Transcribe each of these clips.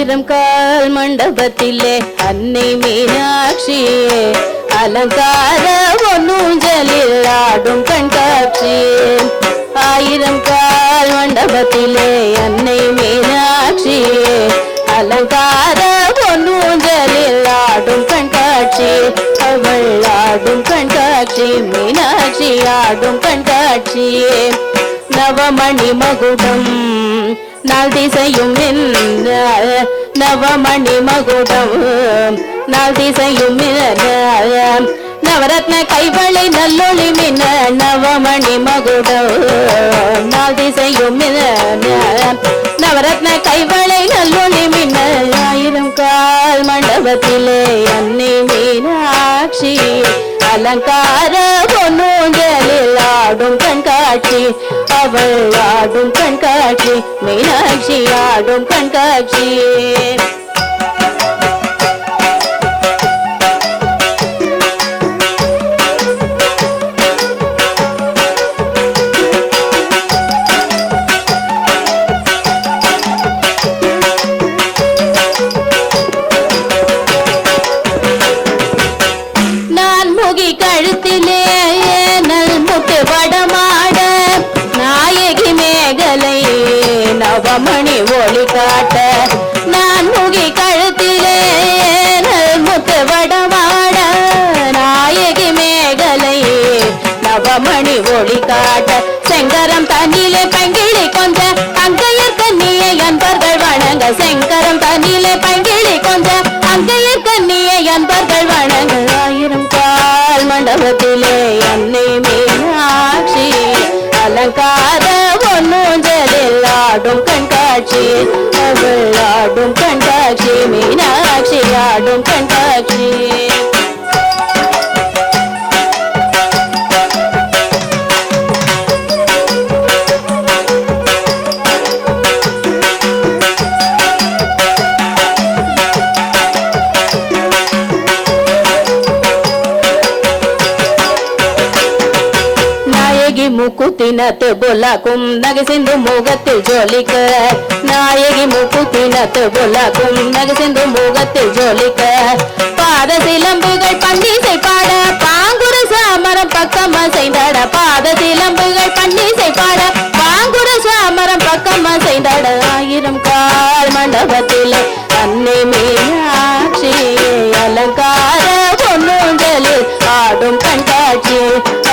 ஆயிரம் கால் மண்டபத்திலே அன்னை மீனாட்சியே அலங்கார ஒன்னூஞ்சலில் ஆடும் கண்காட்சியே ஆயிரம் கால் மண்டபத்திலே அன்னை மீனாட்சியே அலங்கார பொன்னூஞ்சலில் ஆடும் கண்காட்சி அவள் ஆடும் கண்காட்சி மீனாட்சி ஆடும் கண்காட்சியே நவமணி மகுடம் நாள் திசையும் நவமணி மகுடம் நாள் திசையும் நவரத்ன கைவளை நல்லொளி மின்ன நவமணி மகுடம் நாள் திசையும் நவரத்ன கைவளை நல்லொளி மின்ன ஆயிரம் கால் மண்டபத்திலே அன்னை மீனாட்சி அலங்கார பொன்னூஞ்சலில் ஆடும் கண்காட்சி அவள் ஆடும் கண்காட்சி மீனாட்சி ஆடும் கண்காட்சி கழுத்திலே நல் முத்து வடமாட நாயகி மேகலை நவமணி ஒளி காட்ட நான் முகி கழுத்திலே நல் முத்து வடமாட நாயகி மேகலை நவமணி ஒளி காட்ட செங்கரம் தண்ணிலே பங்கிழி கொஞ்ச அங்கையர் கண்ணியை அன்பர்கள் வணங்க செங்கரம் தண்ணிலே பங்கிழி கொஞ்ச அங்கையர் கண்ணியை அன்பர்கள் வணங்க ஆயிரம் மண்டபத்திலே அன்னை மீனாட்சி அலங்கார பொன்னூஞ்சலில் ஆடும் கண்காட்சி அவள் ஆடும் கண்காட்சி மீனாட்சி ஆடும் கண்காட்சி மூக்குத்தினத்து பொல்லாக்கும் நகை சிந்து முகத்தில் ஜோலிக்க நாயகி மூக்குத்தினத்து பொல்லாக்கும் நகை சிந்து முகத்தில் ஜோலிக்க பாத சிலம்புகள் பன்னிசை பாட பாங்குர சாமரம் பக்கம் அசைந்தாட பாத சிலம்புகள் பன்னிசை பாட பாங்குர சாமரம் பக்கம் அசைந்தாட ஆயிரம் கால் மண்டபத்திலே அன்னை மீனாட்சி அலங்கார பொன்னூஞ்சலில் ஆடும் கண்காட்சி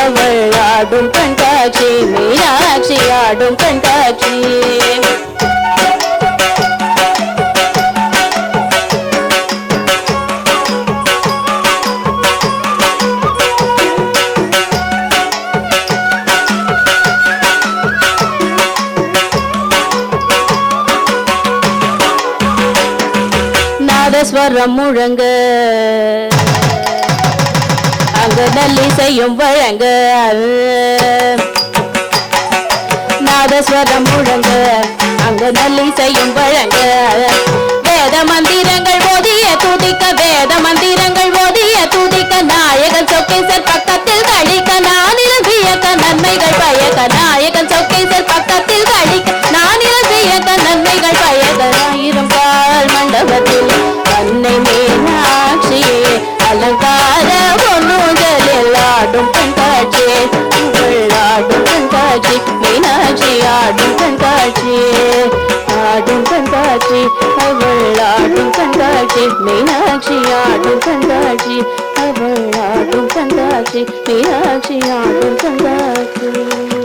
அவள் ஆடும் கண்காட்சி மீனாட்சி ஆடும் கண்காட்சி நாதஸ்வரம் முழங்க அங்க நல்லிசையும் வழங்க நாதஸ்வரம் முழங்க அங்க நல்லிசையும் வழங்க வேத மந்திரங்கள் ஓதிய துதிக்க வேத மந்திரங்கள் ஓதிய துதிக்க நாயகன் சொக்கேசர் பக்கத்தில் கழிக்க நானிலம் வியக்க நன்மைகள் பயக்க நாயகன் சொக்கேசர் பக்கத்தில் கழிக்க நானிலம் வியக்க நன்மைகள் பயக்க ஆயிரம் கால் மண்டபத்தில் அன்னை மீனாட்சி அலங்கார பொன்னூஞ்சலில் ஆடும் கண்காட்சி ஆடும் கண்காட்சி மீனாட்சி ஆடும் கண்காட்சி ஆடும் கண்காட்சி அவள் ஆடும் கண்காட்சி மீனாட்சி ஆடும் கண்காட்சி அவள் ஆடும் கண்காட்சி மீனாட்சி ஆடும் கண்காட்சி